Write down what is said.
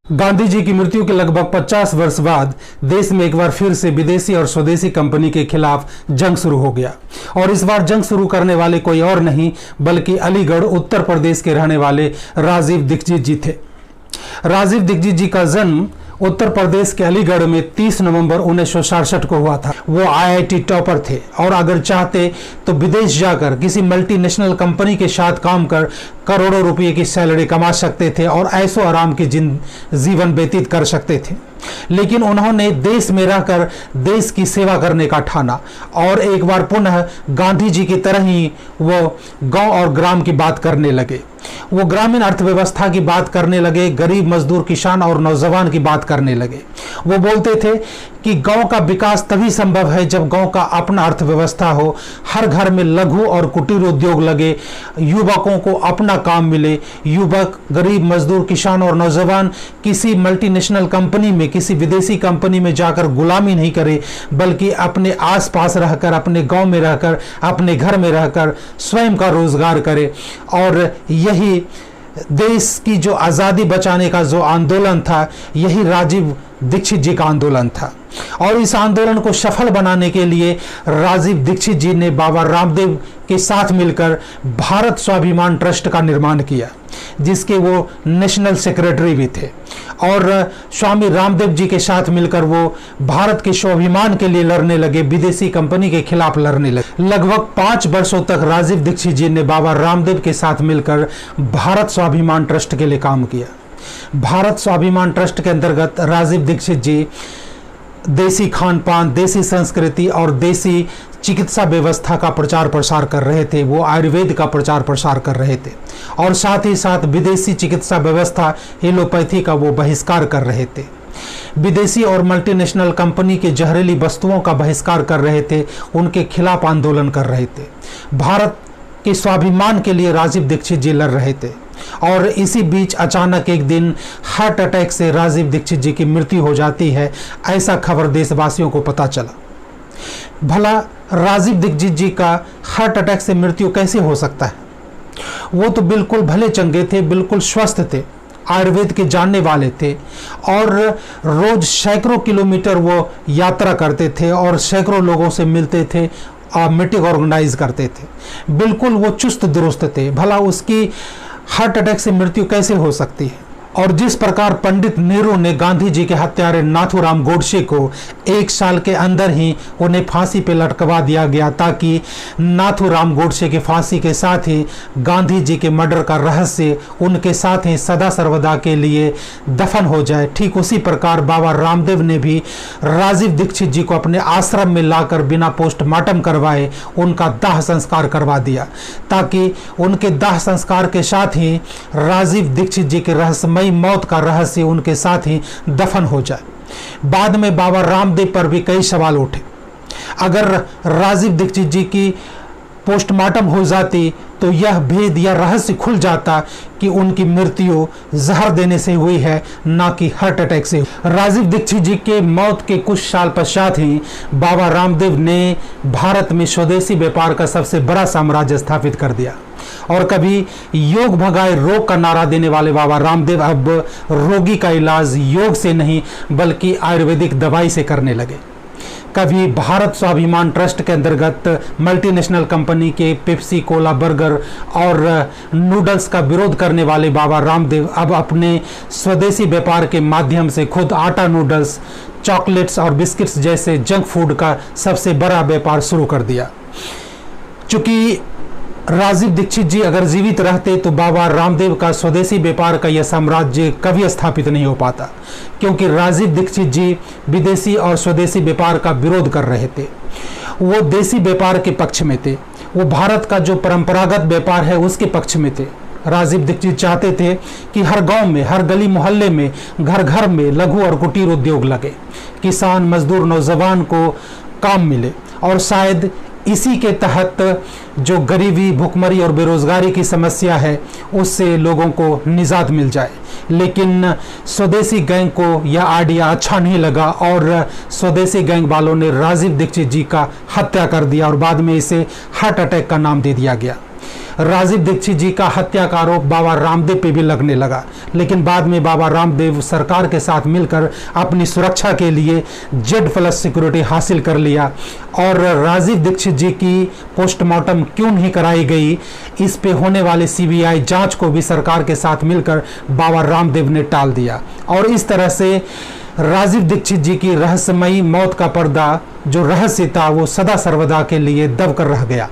गांधी जी की मृत्यु के लगभग 50 वर्ष बाद देश में एक बार फिर से विदेशी और स्वदेशी कंपनी के खिलाफ जंग शुरू हो गया। और इस बार जंग शुरू करने वाले कोई और नहीं बल्कि अलीगढ़ उत्तर प्रदेश के रहने वाले राजीव दीक्षित जी थे। राजीव दीक्षित जी का जन्म उत्तर प्रदेश के अलीगढ़ में 30 नवंबर 1967 को हुआ था। वो आईआईटी टॉपर थे और अगर चाहते तो विदेश जाकर किसी मल्टीनेशनल कंपनी के साथ काम कर करोड़ों रुपए की सैलरी कमा सकते थे और ऐसो आराम की जीवन व्यतीत कर सकते थे। लेकिन उन्होंने देश में रहकर देश की सेवा करने का ठाना और एक बार पुनः गांधी जी की तरह ही वो गांव और ग्राम की बात करने लगे। वो ग्रामीण अर्थव्यवस्था की बात करने लगे, गरीब मजदूर, किसान और नौजवान की बात करने लगे। वो बोलते थे कि गांव का विकास तभी संभव है जब गांव का अपना अर्थव्यवस्था हो, हर घर में लघु और कुटीर उद्योग लगे, युवकों को अपना काम मिले। युवक, गरीब मजदूर, किसान और नौजवान किसी मल्टीनेशनल कंपनी में, किसी विदेशी कंपनी में जाकर गुलामी नहीं करे बल्कि अपने आसपास रहकर, अपने गांव में रहकर, अपने घर में रहकर स्वयं का रोजगार करे। और यही देश की जो आज़ादी बचाने का जो आंदोलन था, यही राजीव दीक्षित जी का आंदोलन था। और इस आंदोलन को सफल बनाने के लिए राजीव दीक्षित जी ने बाबा रामदेव के साथ मिलकर भारत स्वाभिमान ट्रस्ट का निर्माण किया, जिसके वो नेशनल सेक्रेटरी भी थे। और स्वामी रामदेव जी के साथ मिलकर वो भारत के स्वाभिमान के लिए लड़ने लगे, विदेशी कंपनी के खिलाफ लड़ने लगे। लगभग 5 वर्षों तक राजीव दीक्षित जी ने बाबा रामदेव के साथ मिलकर भारत स्वाभिमान ट्रस्ट के लिए काम किया। भारत स्वाभिमान ट्रस्ट के अंतर्गत राजीव दीक्षित जी देसी खान पान, देसी संस्कृति और देसी चिकित्सा व्यवस्था का प्रचार प्रसार कर रहे थे। वो आयुर्वेद का प्रचार प्रसार कर रहे थे और साथ ही साथ विदेशी चिकित्सा व्यवस्था, एलोपैथी का वो बहिष्कार कर रहे थे। विदेशी और मल्टीनेशनल कंपनी के जहरीली वस्तुओं का बहिष्कार कर रहे थे, उनके खिलाफ आंदोलन कर रहे थे। भारत के स्वाभिमान के लिए राजीव दीक्षित जी लड़ रहे थे। और इसी बीच अचानक एक दिन हार्ट अटैक से राजीव दीक्षित जी की मृत्यु हो जाती है। ऐसा खबर देशवासियों को पता चला। भला राजीव दीक्षित जी का हार्ट अटैक से मृत्यु कैसे हो सकता है? वो तो बिल्कुल भले चंगे थे, बिल्कुल स्वस्थ थे, आयुर्वेद के जानने वाले थे और रोज सैकड़ों किलोमीटर वो यात्रा करते थे और सैकड़ों लोगों से मिलते थे, मीटिंग ऑर्गेनाइज करते थे। बिल्कुल वो चुस्त दुरुस्त थे। भला उसकी हार्ट अटैक से मृत्यु कैसे हो सकती है? और जिस प्रकार पंडित नेहरू ने गांधी जी के हत्यारे नाथूराम गोडसे को 1 साल के अंदर ही उन्हें फांसी पे लटकवा दिया गया ताकि नाथूराम गोडसे की फांसी के साथ ही गांधी जी के मर्डर का रहस्य उनके साथ ही सदा सर्वदा के लिए दफन हो जाए, ठीक उसी प्रकार बाबा रामदेव ने भी राजीव दीक्षित जी को अपने आश्रम में लाकर बिना पोस्टमार्टम करवाए उनका दाह संस्कार करवा दिया ताकि उनके दाह संस्कार के साथ ही राजीव दीक्षित जी के रहस्यमय मौत का रहस्य उनके साथ ही दफन हो जाए। बाद में बाबा रामदेव पर भी कई सवाल उठे। अगर राजीव दीक्षित जी की पोस्टमार्टम हो जाती तो यह भेद या रहस्य खुल जाता कि उनकी मृत्यु जहर देने से हुई है, ना कि हार्ट अटैक से। राजीव दीक्षित जी के मौत के कुछ साल पश्चात ही बाबा रामदेव ने भारत में स्वदेशी व्यापार का सबसे बड़ा साम्राज्य स्थापित कर दिया। और कभी योग भगाए रोग का नारा देने वाले बाबा रामदेव अब रोगी का इलाज योग से नहीं बल्कि आयुर्वेदिक दवाई से करने लगे। कभी भारत स्वाभिमान ट्रस्ट के अंतर्गत मल्टीनेशनल कंपनी के पेप्सी, कोला, बर्गर और नूडल्स का विरोध करने वाले बाबा रामदेव अब अपने स्वदेशी व्यापार के माध्यम से खुद आटा नूडल्स, चॉकलेट्स और बिस्किट्स जैसे जंक फूड का सबसे बड़ा व्यापार शुरू कर दिया। चूंकि राजीव दीक्षित जी अगर जीवित रहते तो बाबा रामदेव का स्वदेशी व्यापार का यह साम्राज्य कभी स्थापित नहीं हो पाता, क्योंकि राजीव दीक्षित जी विदेशी और स्वदेशी व्यापार का विरोध कर रहे थे। वो देसी व्यापार के पक्ष में थे, वो भारत का जो परंपरागत व्यापार है उसके पक्ष में थे। राजीव दीक्षित चाहते थे कि हर गांव में, हर गली मोहल्ले में, घर घर में लघु और कुटीर उद्योग लगे, किसान, मजदूर, नौजवान को काम मिले और शायद इसी के तहत जो गरीबी, भुखमरी और बेरोजगारी की समस्या है उससे लोगों को निजात मिल जाए। लेकिन स्वदेशी गैंग को यह आइडिया अच्छा नहीं लगा और स्वदेशी गैंग वालों ने राजीव दीक्षित जी का हत्या कर दिया और बाद में इसे हार्ट अटैक का नाम दे दिया गया। राजीव दीक्षित जी का हत्या का आरोप बाबा रामदेव पे भी लगने लगा, लेकिन बाद में बाबा रामदेव सरकार के साथ मिलकर अपनी सुरक्षा के लिए Z+ सिक्योरिटी हासिल कर लिया और राजीव दीक्षित जी की पोस्टमार्टम क्यों नहीं कराई गई, इस पे होने वाले CBI जांच को भी सरकार के साथ मिलकर बाबा रामदेव ने टाल दिया और इस तरह से राजीव दीक्षित जी की रहस्यमयी मौत का पर्दा जो रहस्य था वो सदा सर्वदा के लिए दब कर रह गया।